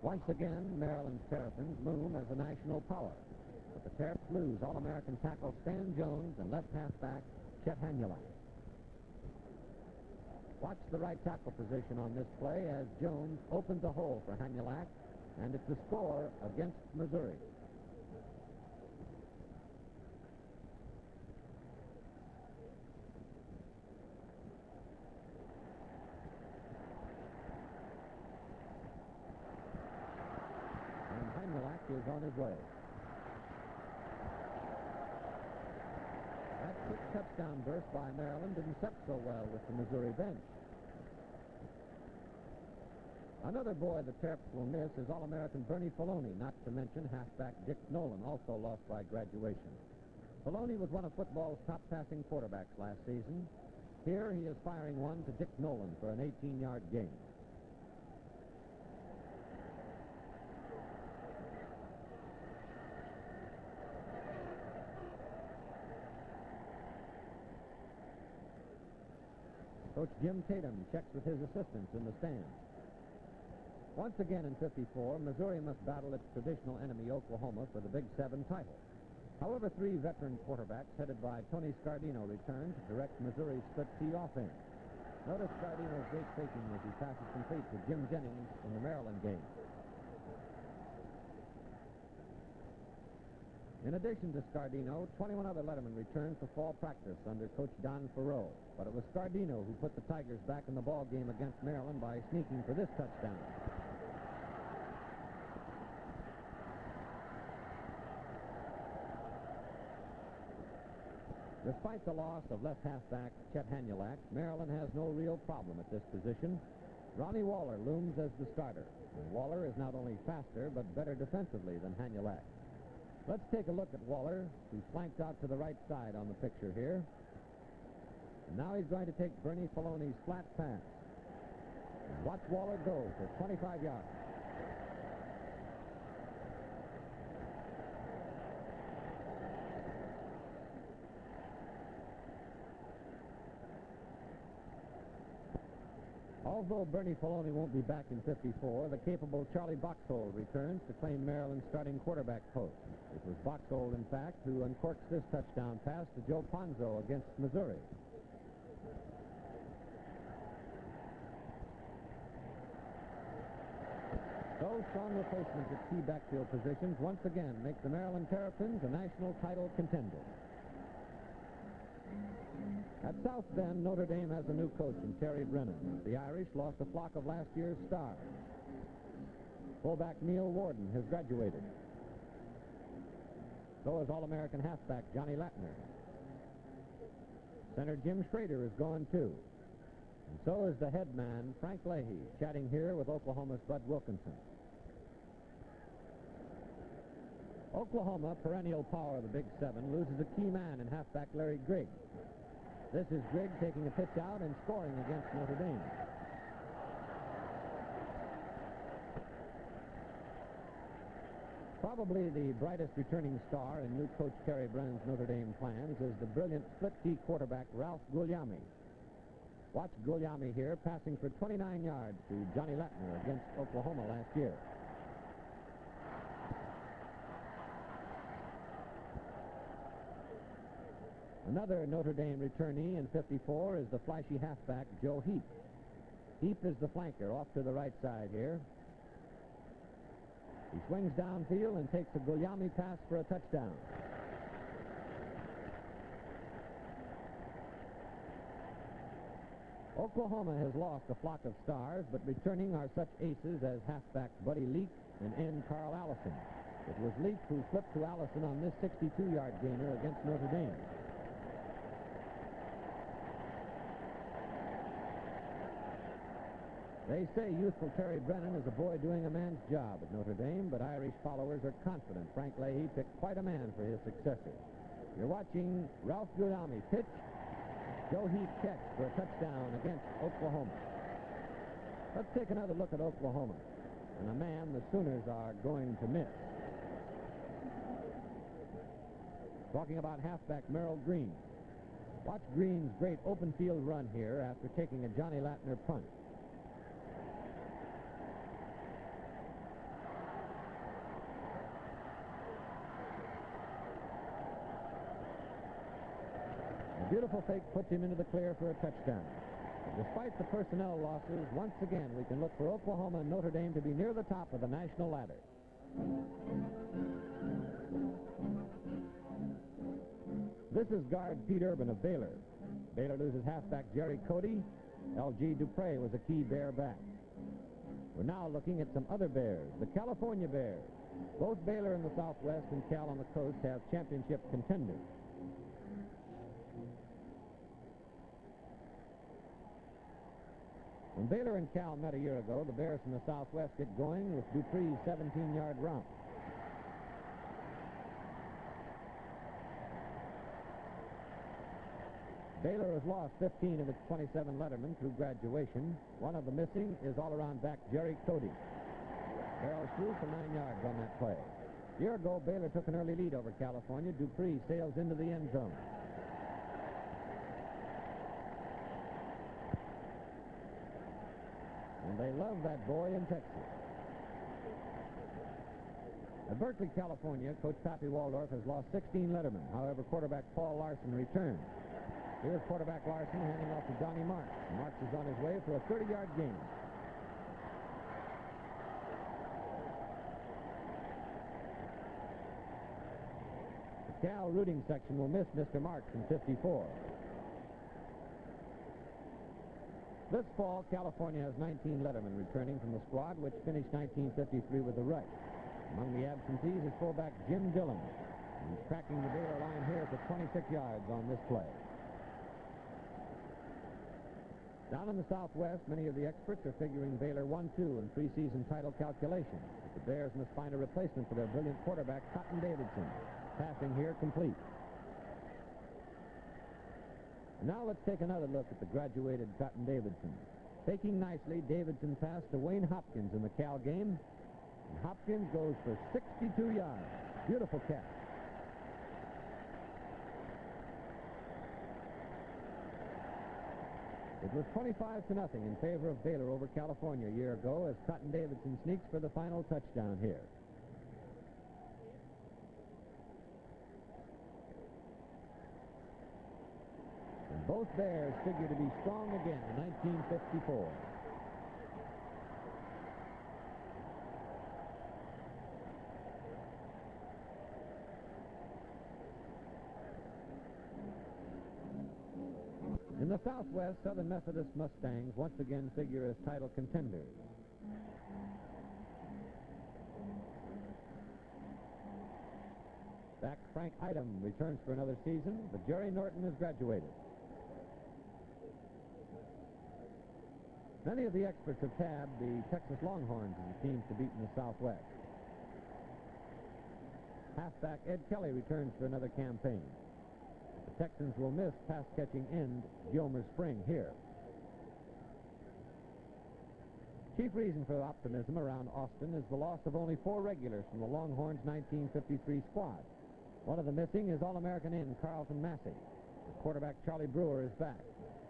Once again, Maryland's Terrapins loom as a national power. But the Terps lose All-American tackle Stan Jones and left halfback Chet Hanulak. Watch the right tackle position on this play as Jones opens a hole for Hanulak, and it's a score against Missouri. And Hanulak is on his way. That quick touchdown burst by Maryland didn't set so well with the Missouri bench. Another boy the Terps will miss is All-American Bernie Filoni, not to mention halfback Dick Nolan, also lost by graduation. Filoni was one of football's top passing quarterbacks last season. Here he is firing one to Dick Nolan for an 18-yard gain. Coach Jim Tatum checks with his assistants in the stands. Once again in 54, Missouri must battle its traditional enemy, Oklahoma, for the Big Seven title. However, three veteran quarterbacks headed by Tony Scardino return to direct Missouri's split T offense. Notice Scardino's great faking as he passes complete to Jim Jennings in the Maryland game. In addition to Scardino, 21 other Lettermen returned for fall practice under Coach Don Farreau. But it was Scardino who put the Tigers back in the ball game against Maryland by sneaking for this touchdown. Despite the loss of left halfback Chet Hanulak, Maryland has no real problem at this position. Ronnie Waller looms as the starter. And Waller is not only faster, but better defensively than Hanulak. Let's take a look at Waller, who's flanked out to the right side on the picture here. And now he's going to take Bernie Filoni's flat pass. And watch Waller go for 25 yards. Although Bernie Filoni won't be back in 54, the capable Charlie Boxhold returns to claim Maryland's starting quarterback post. It was Boxhold, in fact, who uncorks this touchdown pass to Joe Ponzo against Missouri. Those strong replacements at key backfield positions once again make the Maryland Terrapins a national title contender. At South Bend, Notre Dame has a new coach in Terry Brennan. The Irish lost a flock of last year's stars. Fullback Neil Warden has graduated. So is All-American halfback Johnny LATTNER. Center Jim Schrader is gone too. And so is the head man, Frank Leahy, chatting here with Oklahoma's Bud Wilkinson. Oklahoma, perennial power of the Big Seven, loses a key man in halfback Larry Grigg. This is Grigg taking a pitch out and scoring against Notre Dame. Probably the brightest returning star in new coach Terry Brennan's Notre Dame plans is the brilliant split-T quarterback Ralph GUGLIELMI. Watch GUGLIELMI here passing for 29 yards to Johnny LATTNER against Oklahoma last year. Another Notre Dame returnee in 54 is the flashy halfback Joe Heap. Heap is the flanker off to the right side here. He swings downfield and takes a GUGLIELMI pass for a touchdown. Oklahoma has lost a flock of stars, but returning are such aces as halfback Buddy Leake and end Carl Allison. It was Leake who flipped to Allison on this 62-yard gainer against Notre Dame. They say youthful Terry Brennan is a boy doing a man's job at Notre Dame, but Irish followers are confident Frank Leahy picked quite a man for his successor. You're watching Ralph GUGLIELMI pitch. Joe Heap catch for a touchdown against Oklahoma. Let's take another look at Oklahoma and a man the Sooners are going to miss. Talking about halfback Merrill Green. Watch Green's great open field run here after taking a Johnny LATTNER punt. beautiful fake puts him into the clear for a touchdown. And despite the personnel losses, once again we can look for Oklahoma and Notre Dame to be near the top of the national ladder. This is guard Pete Urban of Baylor. Baylor loses halfback Jerry Cody. L.G. DUPREE was a key Bear back. We're now looking at some other Bears, the California Bears. Both Baylor in the Southwest and Cal on the coast have championship contenders. When Baylor and Cal met a year ago, the Bears from the Southwest get going with DUPREE's 17-yard romp. Baylor has lost 15 of its 27 lettermen through graduation. One of the missing is all-around back Jerry Cody. Barrels through for 9 yards on that play. A year ago, Baylor took an early lead over California. DUPREE sails into the end zone. And they love that boy in Texas. At Berkeley, California, Coach Pappy Waldorf has lost 16 lettermen. However, quarterback Paul Larson returns. Here's quarterback Larson handing off to Donnie Marks. Marks is on his way for a 30-yard gain. The Cal rooting section will miss Mr. Marks in 54. This fall, California has 19 lettermen returning from the squad, which finished 1953 with the rush. Among the absentees is fullback Jim Dillon. He's cracking the Baylor line here for 26 yards on this play. Down in the Southwest, many of the experts are figuring Baylor 1-2 in preseason title calculations. The Bears must find a replacement for their brilliant quarterback, Cotton Davidson. Passing here complete. And now let's take another look at the graduated Cotton Davidson. Taking nicely, Davidson passed to Wayne Hopkins in the Cal game. And Hopkins goes for 62 yards. Beautiful catch. It was 25-0 in favor of Baylor over California a year ago as Cotton Davidson sneaks for the final touchdown here. And both Bears figure to be strong again in 1954. In the Southwest, Southern Methodist Mustangs once again figure as title contenders. Back Frank Item returns for another season, but Jerry Norton has graduated. Many of the experts have tabbed the Texas Longhorns as the teams to beat in the Southwest. Halfback Ed Kelly returns for another campaign. The Texans will miss pass-catching end Gilmer Spring here. Chief reason for optimism around Austin is the loss of only 4 regulars from the Longhorns' 1953 squad. One of the missing is All-American end Carlton Massey. The quarterback Charlie Brewer is back,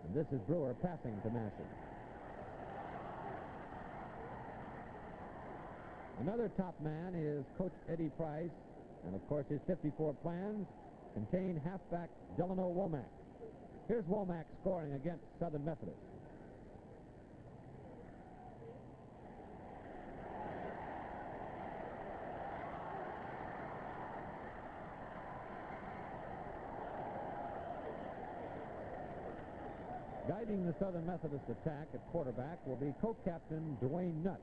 and this is Brewer passing to Massey. Another top man is Coach Eddie Price, and of course his 54 plans contain halfback Delano Womack. Here's Womack scoring against Southern Methodist. Guiding the Southern Methodist attack at quarterback will be co-captain Dwayne Nutt.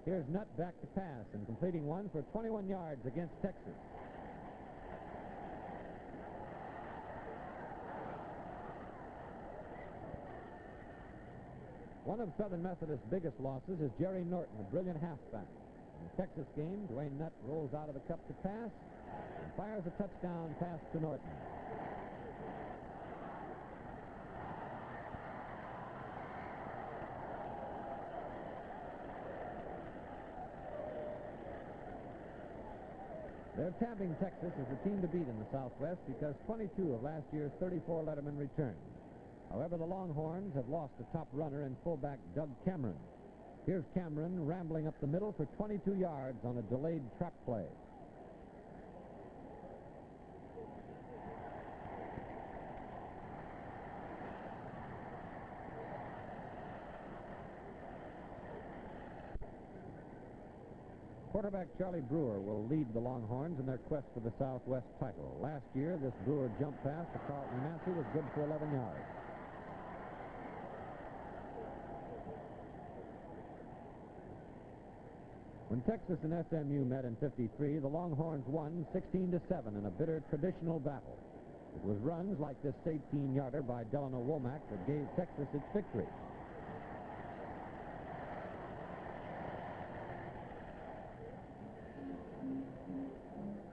Here's Nutt back to pass and completing one for 21 yards against Texas. One of Southern Methodist's biggest losses is Jerry Norton, a brilliant halfback. In the Texas game, Dwayne Nutt rolls out of the cup to pass and fires a touchdown pass to Norton. They're tabbing Texas as the team to beat in the Southwest because 22 of last year's 34 lettermen returned. However, the Longhorns have lost a top runner and fullback Doug Cameron. Here's Cameron rambling up the middle for 22 yards on a delayed trap play. Quarterback Charlie Brewer will lead the Longhorns in their quest for the Southwest title. Last year, this Brewer jump pass to Carlton Massey was good for 11 yards. When Texas and SMU met in '53, the Longhorns won 16-7 in a bitter traditional battle. It was runs like this 18-yarder by Delano Womack that gave Texas its victory.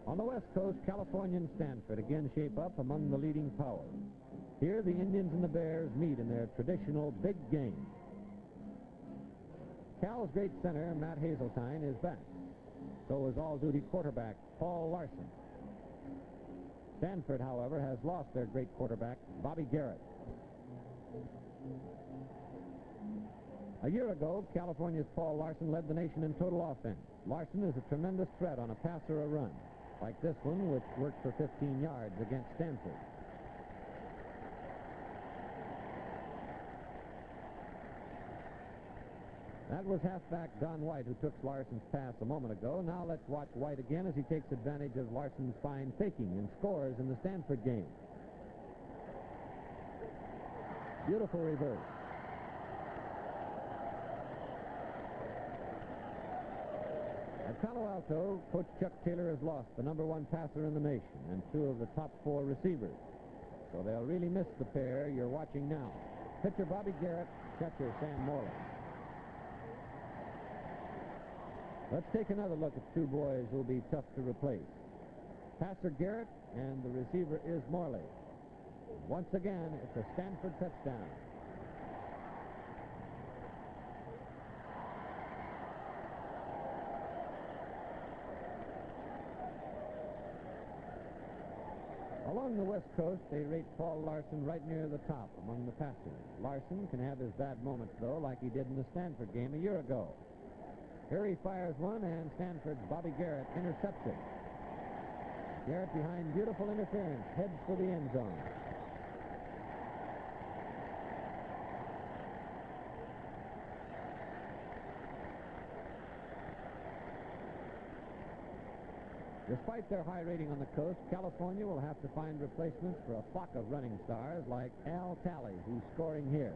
On the West Coast, California and Stanford again shape up among the leading powers. Here, the Indians and the Bears meet in their traditional big game. Cal's great center, Matt Hazeltine, is back. So is all-duty quarterback Paul Larson. Stanford, however, has lost their great quarterback, Bobby Garrett. A year ago, California's Paul Larson led the nation in total offense. Larson is a tremendous threat on a pass or a run, like this one, which worked for 15 yards against Stanford. That was halfback Don White who took Larson's pass a moment ago. Now let's watch White again as he takes advantage of Larson's fine faking and scores in the Stanford game. Beautiful reverse. At Palo Alto, Coach Chuck Taylor has lost the #1 passer in the nation and 2 of the top 4 receivers. So they'll really miss the pair you're watching now. Pitcher Bobby Garrett, catcher Sam Morley. Let's take another look at 2 boys who will be tough to replace. Passer Garrett and the receiver is Morley. Once again, it's a Stanford touchdown. Along the West Coast, they rate Paul Larson right near the top among the passers. Larson can have his bad moments, though, like he did in the Stanford game a year ago. Here he fires one, and Stanford's Bobby Garrett intercepts it. Garrett behind beautiful interference, heads for the end zone. Despite their high rating on the coast, California will have to find replacements for a flock of running stars like Al Talley, who's scoring here.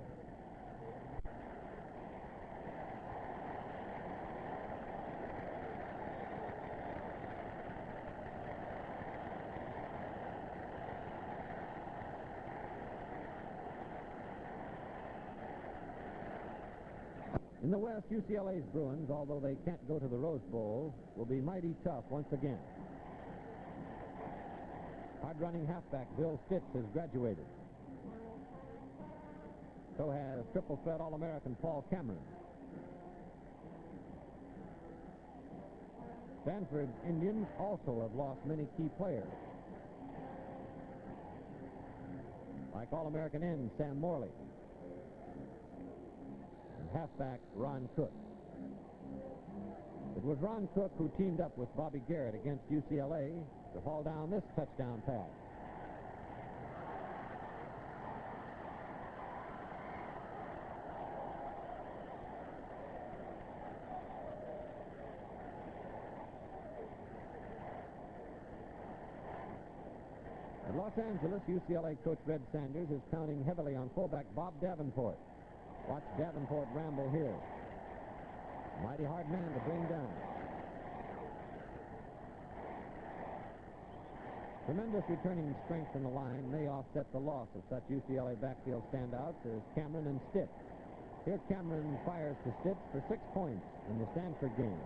In the West, UCLA's Bruins, although they can't go to the Rose Bowl, will be mighty tough once again. Hard-running halfback Bill Stitz has graduated. So has triple threat All-American Paul Cameron. Stanford Indians also have lost many key players, like All-American end Sam Morley. Halfback Ron Cook. It was Ron Cook who teamed up with Bobby Garrett against UCLA to haul down this touchdown pass. At Los Angeles, UCLA coach Red Sanders is counting heavily on fullback Bob Davenport. Watch Davenport ramble here. Mighty hard man to bring down. Tremendous returning strength in the line may offset the loss of such UCLA backfield standouts as Cameron and Stitz. Here Cameron fires to Stitz for 6 points in the Stanford game.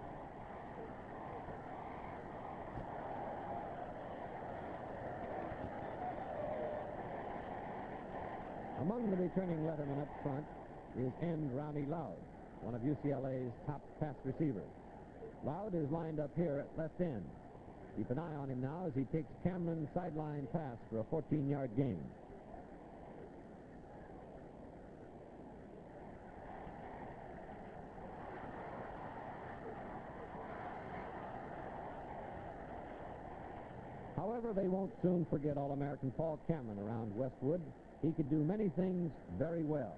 Among the returning lettermen up front is end Ronnie Loud, one of UCLA's top pass receivers. Loud is lined up here at left end. Keep an eye on him now as he takes Cameron's sideline pass for a 14-yard gain. However, they won't soon forget All-American Paul Cameron around Westwood. He could do many things very well,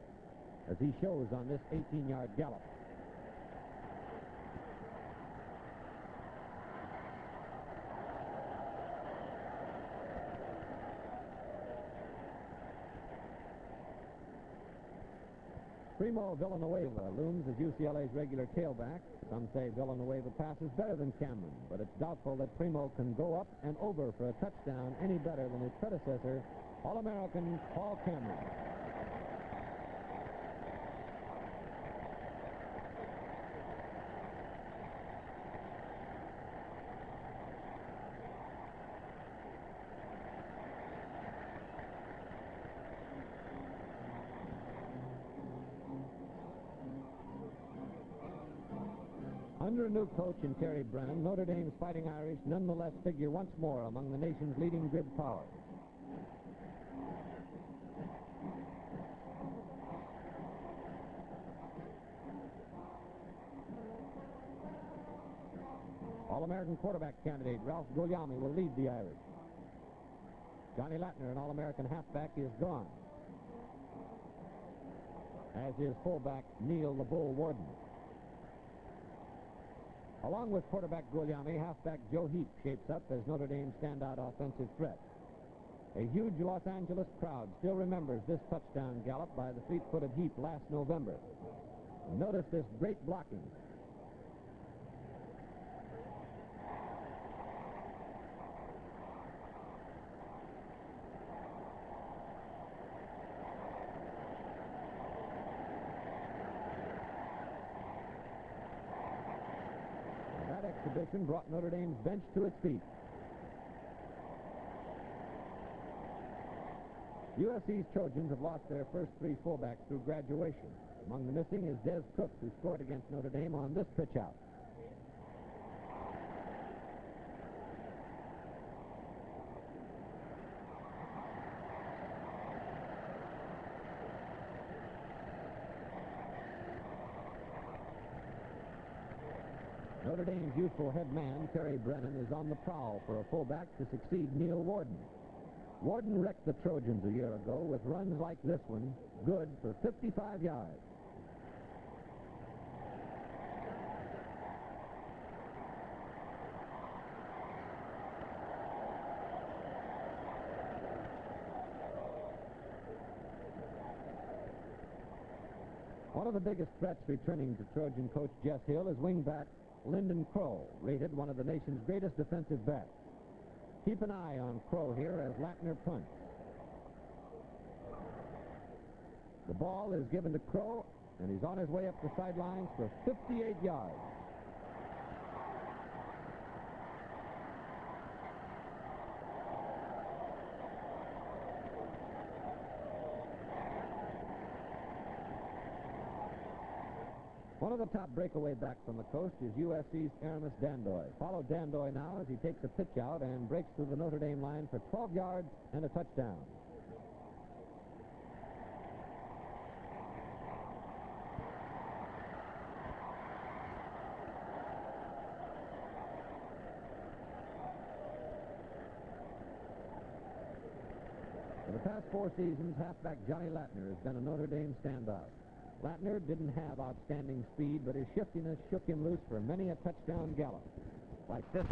as he shows on this 18-yard gallop. Primo Villanueva looms as UCLA's regular tailback. Some say Villanueva passes better than Cameron, but it's doubtful that Primo can go up and over for a touchdown any better than his predecessor, All-American Paul Cameron. Under a new coach in Terry Brennan, Notre Dame's Fighting Irish nonetheless figure once more among the nation's leading grid powers. All-American quarterback candidate Ralph GUGLIELMI will lead the Irish. Johnny LATTNER, an All-American halfback, is gone, as is fullback Neil the Bull Warden. Along with quarterback GUGLIELMI, halfback Joe Heap shapes up as Notre Dame's standout offensive threat. A huge Los Angeles crowd still remembers this touchdown gallop by the fleet-footed Heap last November. Notice this great blocking. Exhibition brought Notre Dame's bench to its feet. USC's Trojans have lost their first three fullbacks through graduation. Among the missing is Des Crooks, who scored against Notre Dame on this pitch out. Notre Dame's youthful head man, Terry Brennan, is on the prowl for a fullback to succeed Neil Warden. Warden wrecked the Trojans a year ago with runs like this one, good for 55 yards. One of the biggest threats returning to Trojan coach Jess Hill is wingback LINDON CROW, rated one of the nation's greatest defensive backs. Keep an eye on Crow here as LATTNER punts. The ball is given to Crow, and he's on his way up the sidelines for 58 yards. One of the top breakaway backs on the coast is USC's Aramis Dandoy. Follow Dandoy now as he takes a pitch out and breaks through the Notre Dame line for 12 yards and a touchdown. For the past 4 seasons, halfback Johnny LATTNER has been a Notre Dame standout. LATTNER didn't have outstanding speed, but his shiftiness shook him loose for many a touchdown gallop. Like this.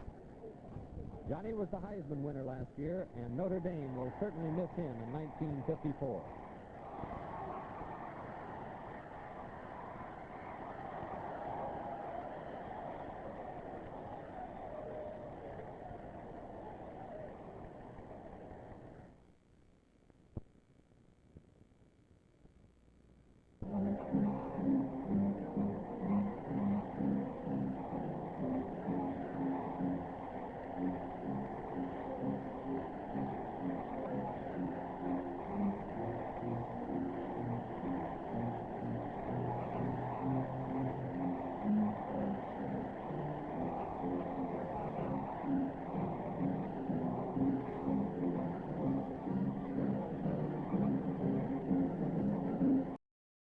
Johnny was the Heisman winner last year, and Notre Dame will certainly miss him in 1954.